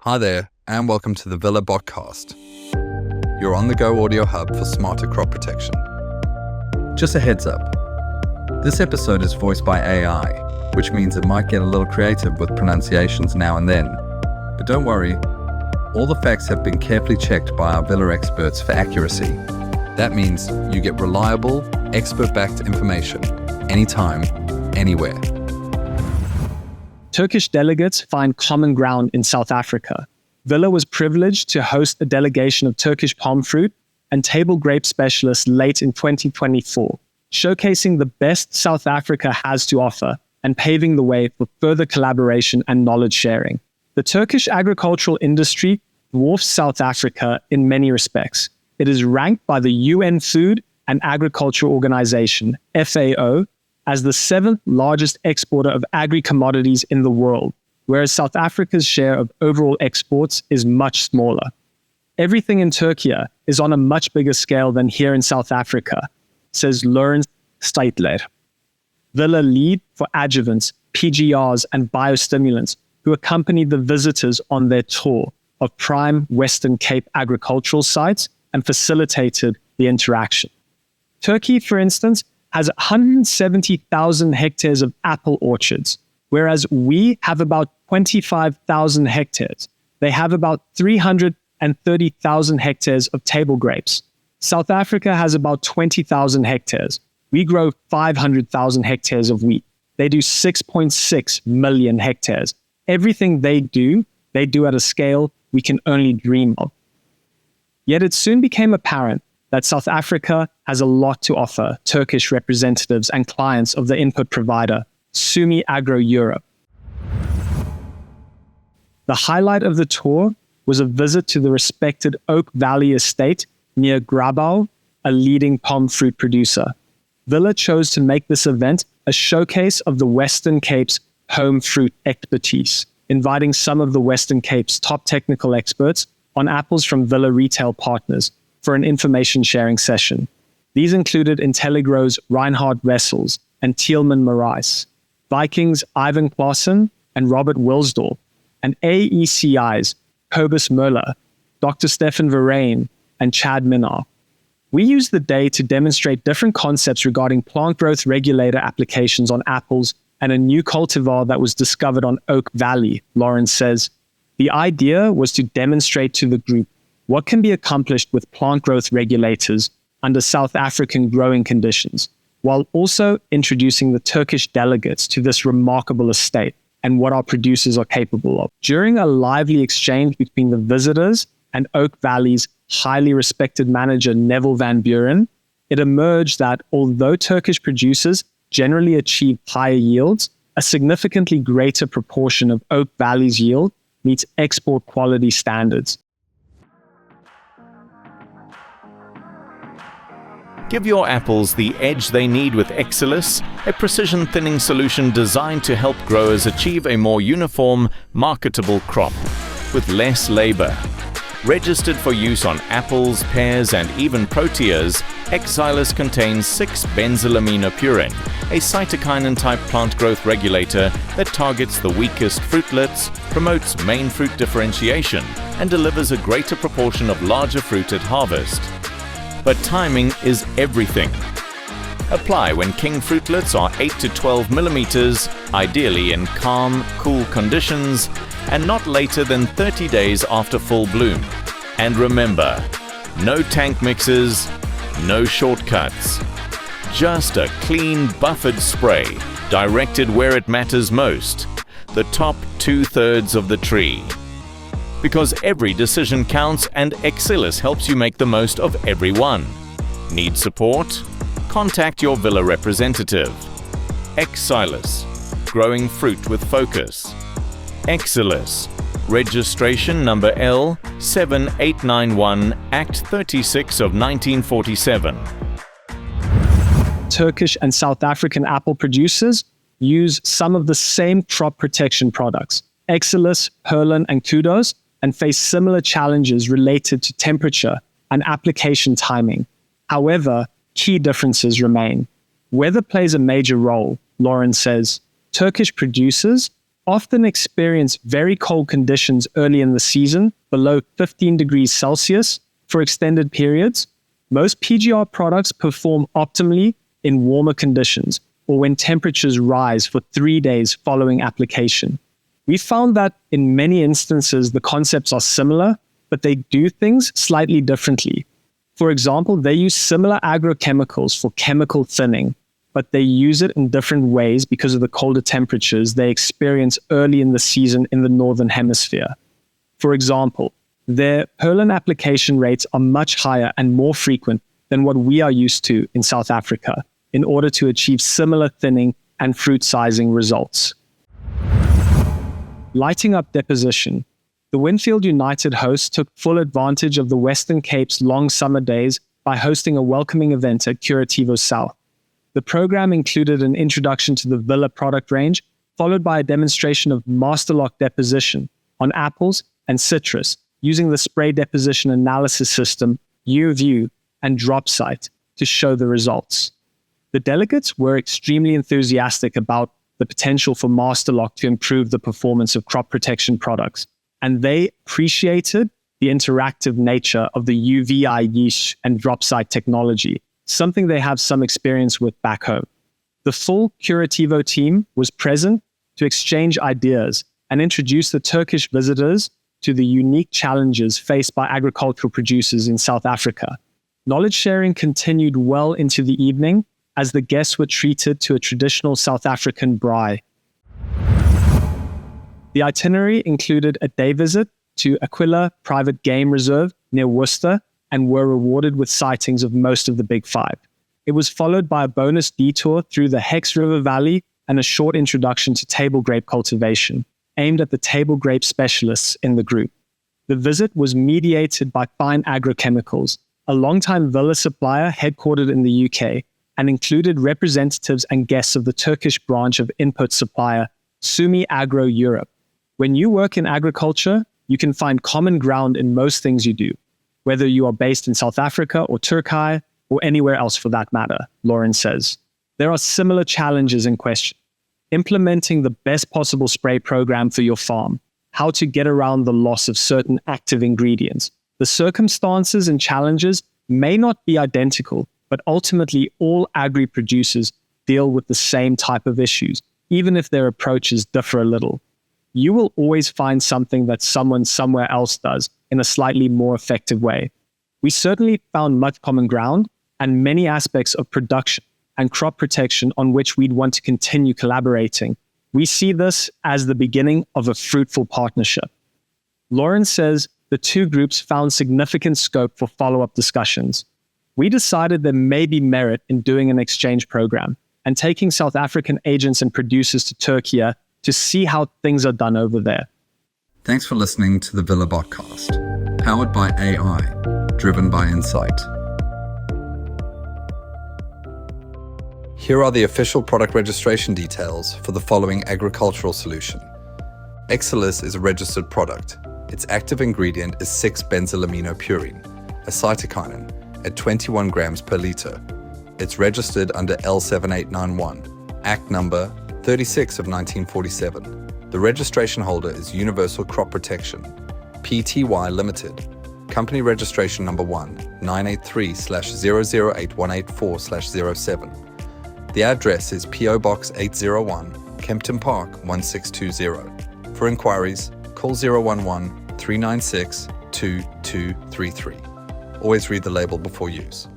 Hi there, and welcome to the Villa Botcast, your on-the-go audio hub for smarter crop protection. Just a heads up, this episode is voiced by AI, which means it might get a little creative with pronunciations now and then. But don't worry, all the facts have been carefully checked by our Villa experts for accuracy. That means you get reliable, expert-backed information, anytime, anywhere. Turkish delegates find common ground in South Africa. Villa was privileged to host a delegation of Turkish palm fruit and table grape specialists late in 2024, showcasing the best South Africa has to offer and paving the way for further collaboration and knowledge sharing. The Turkish agricultural industry dwarfs South Africa in many respects. It is ranked by the UN Food and Agriculture Organization, FAO, as the 7th largest exporter of agri commodities in the world, whereas South Africa's share of overall exports is much smaller. Everything in Turkey is on a much bigger scale than here in South Africa, says Lourens Steytler, Villa lead for adjuvants, PGRs, and biostimulants, who accompanied the visitors on their tour of prime Western Cape agricultural sites and facilitated the interaction. Turkey, for instance, has 170,000 hectares of apple orchards, whereas we have about 25,000 hectares. They have about 330,000 hectares of table grapes. South Africa has about 20,000 hectares. We grow 500,000 hectares of wheat. They do 6.6 million hectares. Everything they do at a scale we can only dream of. Yet it soon became apparent that South Africa has a lot to offer Turkish representatives and clients of the input provider, Sumi Agro Europe. The highlight of the tour was a visit to the respected Oak Valley estate near Grabau, a leading palm fruit producer. Villa chose to make this event a showcase of the Western Cape's home fruit expertise, inviting some of the Western Cape's top technical experts on apples from Villa retail partners for an information sharing session. These included Intelligro's Reinhard Wessels and Tielman Marais, Viking's Ivan Clausen and Robert Wilsdorf, and AECI's Cobus Möller, Dr. Stefan Verheyen, and Chad Minnar. We used the day to demonstrate different concepts regarding plant growth regulator applications on apples and a new cultivar that was discovered on Oak Valley, Lourens says. The idea was to demonstrate to the group what can be accomplished with plant growth regulators under South African growing conditions, while also introducing the Turkish delegates to this remarkable estate and what our producers are capable of. During a lively exchange between the visitors and Oak Valley's highly respected manager Neville van Buuren, it emerged that although Turkish producers generally achieve higher yields, a significantly greater proportion of Oak Valley's yield meets export quality standards. Give your apples the edge they need with EXILIS, a precision thinning solution designed to help growers achieve a more uniform, marketable crop with less labor. Registered for use on apples, pears, and even proteas, EXILIS contains 6-benzylaminopurin, a cytokinin-type plant growth regulator that targets the weakest fruitlets, promotes main fruit differentiation, and delivers a greater proportion of larger fruit at harvest. But timing is everything. Apply when king fruitlets are 8 to 12 millimeters, ideally in calm, cool conditions, and not later than 30 days after full bloom. And remember, no tank mixes, no shortcuts. Just a clean, buffered spray, directed where it matters most, the top 2/3 of the tree. Because every decision counts and EXILIS helps you make the most of every one. Need support? Contact your Villa representative. EXILIS, growing fruit with focus. EXILIS, registration number L7891, Act 36 of 1947. Turkish and South African apple producers use some of the same crop protection products, EXILIS, Perlin, and Kudos, and face similar challenges related to temperature and application timing. However, key differences remain. Weather plays a major role, Lourens says. Turkish producers often experience very cold conditions early in the season, below 15 degrees Celsius, for extended periods. Most PGR products perform optimally in warmer conditions or when temperatures rise for 3 days following application. We found that in many instances, the concepts are similar, but they do things slightly differently. For example, they use similar agrochemicals for chemical thinning, but they use it in different ways because of the colder temperatures they experience early in the season in the Northern Hemisphere. For example, their pollen application rates are much higher and more frequent than what we are used to in South Africa in order to achieve similar thinning and fruit sizing results. Lighting up deposition. The Winfield United hosts took full advantage of the Western Cape's long summer days by hosting a welcoming event at Curativo South. The program included an introduction to the Villa product range, followed by a demonstration of MASTERLOCK deposition on apples and citrus using the spray deposition analysis system, UView, and DropSight to show the results. The delegates were extremely enthusiastic about the potential for MASTERLOCK to improve the performance of crop protection products, and they appreciated the interactive nature of the UVI yeast and DropSight technology, something they have some experience with back home. The full Curativo team was present to exchange ideas and introduce the Turkish visitors to the unique challenges faced by agricultural producers in South Africa. Knowledge sharing continued well into the evening as the guests were treated to a traditional South African braai. The itinerary included a day visit to Aquila Private Game Reserve near Worcester and were rewarded with sightings of most of the Big Five. It was followed by a bonus detour through the Hex River Valley and a short introduction to table grape cultivation, aimed at the table grape specialists in the group. The visit was mediated by Fine Agrochemicals, a longtime Villa supplier headquartered in the UK, and included representatives and guests of the Turkish branch of input supplier Sumi Agro Europe. When you work in agriculture, you can find common ground in most things you do, whether you are based in South Africa or Turkey or anywhere else for that matter, Lourens says. There are similar challenges in question. Implementing the best possible spray program for your farm, how to get around the loss of certain active ingredients. The circumstances and challenges may not be identical, but ultimately all agri producers deal with the same type of issues, even if their approaches differ a little. You will always find something that someone somewhere else does in a slightly more effective way. We certainly found much common ground and many aspects of production and crop protection on which we'd want to continue collaborating. We see this as the beginning of a fruitful partnership. Lourens says the two groups found significant scope for follow-up discussions. We decided there may be merit in doing an exchange program and taking South African agents and producers to Turkey to see how things are done over there. Thanks for listening to the Villa Botcast, powered by AI, driven by insight. Here are the official product registration details for the following agricultural solution. EXILIS is a registered product. Its active ingredient is 6-benzylamino-purine, a cytokinin, at 21 grams per litre. It's registered under L7891, Act number 36 of 1947. The registration holder is Universal Crop Protection, Pty Limited, company registration number 983/008184/07. The address is PO Box 801, Kempton Park 1620. For inquiries, call 011-396-2233. Always read the label before use.